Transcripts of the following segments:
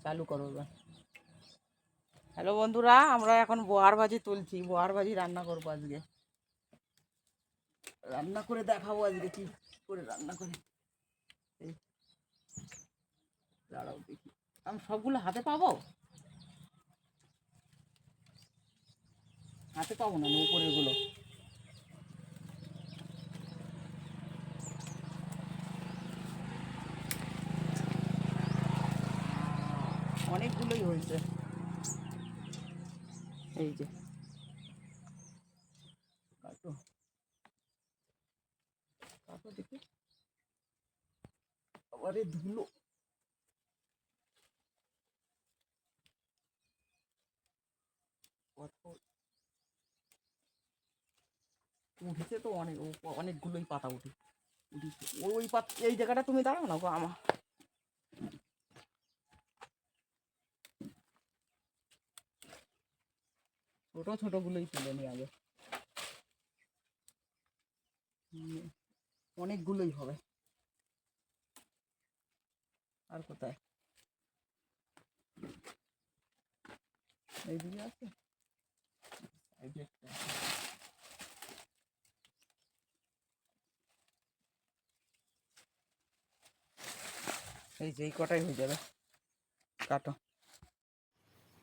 চালু করো এবার। হ্যালো বন্ধুরা, আমরা এখন বোয়ার ভাজি তুলছি। বোয়ার ভাজি রান্না করবো আজকে। রান্না করে দেখাবো আজকে কি করে রান্না করি। দাঁড়াও দেখি, আমি সবগুলো হাতে পাবো? হাতে পাবো না, উপরের গুলো। অনেকগুলোই হয়েছে। এই যে কাটো কাটো দেখি, আবার ধুলো। উঠেছে তো অনেকগুলোই পাতা উঠেছে। ওই এই জায়গাটা তুমি দাঁড়াও না গো, আমার ছোট ছোটগুলোই তুলে নিয়ে আগে। অনেকগুলোই হবে। আর কোথায়? এইদিকে আছে। এই যে এই কটাই হয়ে যাবে, কাটো।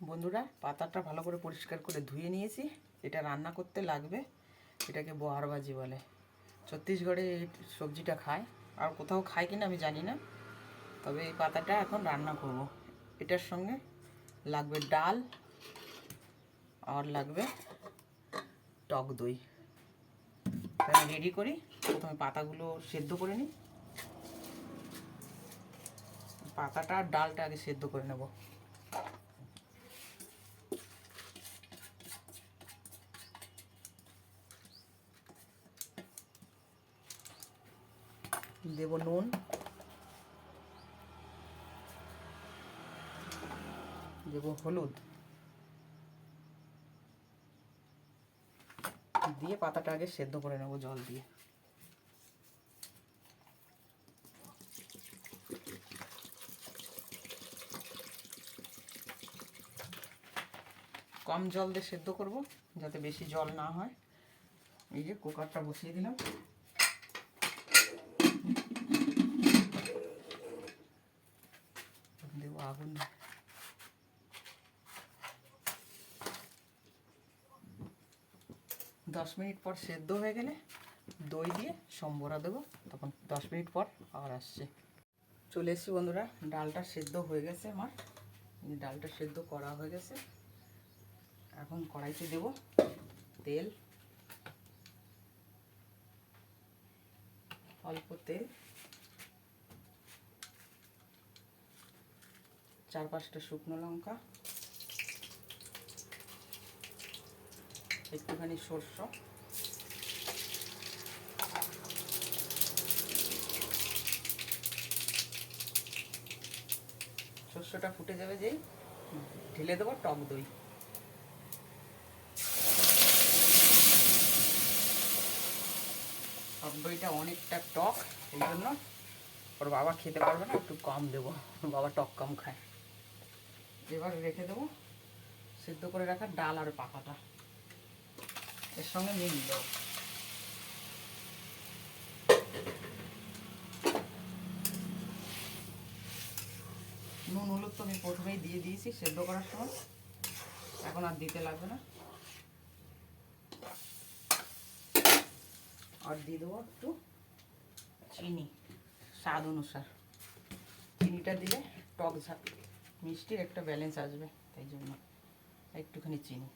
বন্ধুরা, পাতাটা ভালো করে পরিষ্কার করে ধুয়ে নিয়েছি। এটা রান্না করতে লাগবে। এটাকে বোয়ার ভাজি বলে। ছত্তিশগড়ে এই সবজিটা খায়, আর কোথাও খায় কিনা আমি জানি না। তবে এই পাতাটা এখন রান্না করব। এটার সঙ্গে লাগবে ডাল, আর লাগবে টক দই। তাহলে রেডি করি। প্রথমে পাতাগুলো সেদ্ধ করে নিই। পাতাটা আর ডালটা আগে সেদ্ধ করে নেব। দেব নুন, দেব হলুদ, দিয়ে পাতাটা আগে সেদ্ধ করে নেব জল দিয়ে। কম জল দিয়ে সেদ্ধ করব, যাতে বেশি জল না হয়। এই যে কুকারটা বসিয়ে দিলাম। দেব আগুন। 10 মিনিট পর সেদ্ধ হয়ে গেলে দই দিয়ে সম্বরা দেবো। তখন 10 মিনিট পর আবার আসছে। চলে এসেছি বন্ধুরা, ডালটা সেদ্ধ হয়ে গেছে আমার। ডালটা সেদ্ধ করা হয়ে গেছে। এখন কড়াইতে দেব তেল, অল্প তেল, 4-5টা শুকনো লঙ্কা, একটুখানি সরষ, সরষেটা ফুটে যাবে যেই ঢেলে দেবো টক দই। টক দইটা অনেকটা টক, এই জন্য ওর বাবা খেতে পারবে না, একটু কম দেবো। বাবা টক কম খায়। এবার রেখে দেবো সেদ্ধ করে রাখা ডাল আর পাতাটা এর সঙ্গে মিলিয়ে দেবো। নুন হলুদ তো আমি প্রথমেই দিয়ে দিয়েছি সেদ্ধ করার সময়, এখন আর দিতে লাগবে না। আর দিয়ে দেবো একটু চিনি, স্বাদ অনুসার। চিনিটা দিলে টক ঝাল মিষ্টির একটা ব্যালেন্স আসবে, তাই জন্য একটুখানি চিনি।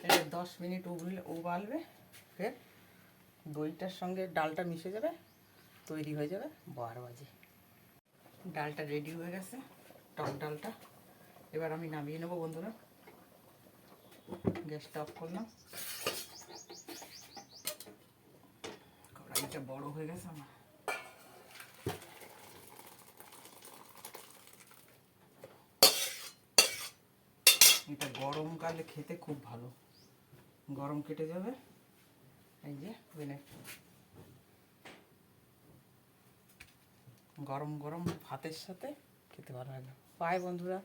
এটা 10 মিনিট উবালবে, ফের দইটার সঙ্গে ডালটা মিশে যাবে, তৈরি হয়ে যাবে বোয়ার ভাজি। ডালটা রেডি হয়ে গেছে, টক ডালটা। এবার আমি নামিয়ে নেবো বন্ধুরা। গ্যাসটা অফ করলাম। কড়াইটা বড় হয়ে গেছে আমার। এটা গরমকালে খেতে খুব ভালো, গরম কেটে যাবে। এই যে গরম গরম ভাতের সাথে খেতে ভালো লাগে। বাই বন্ধুরা।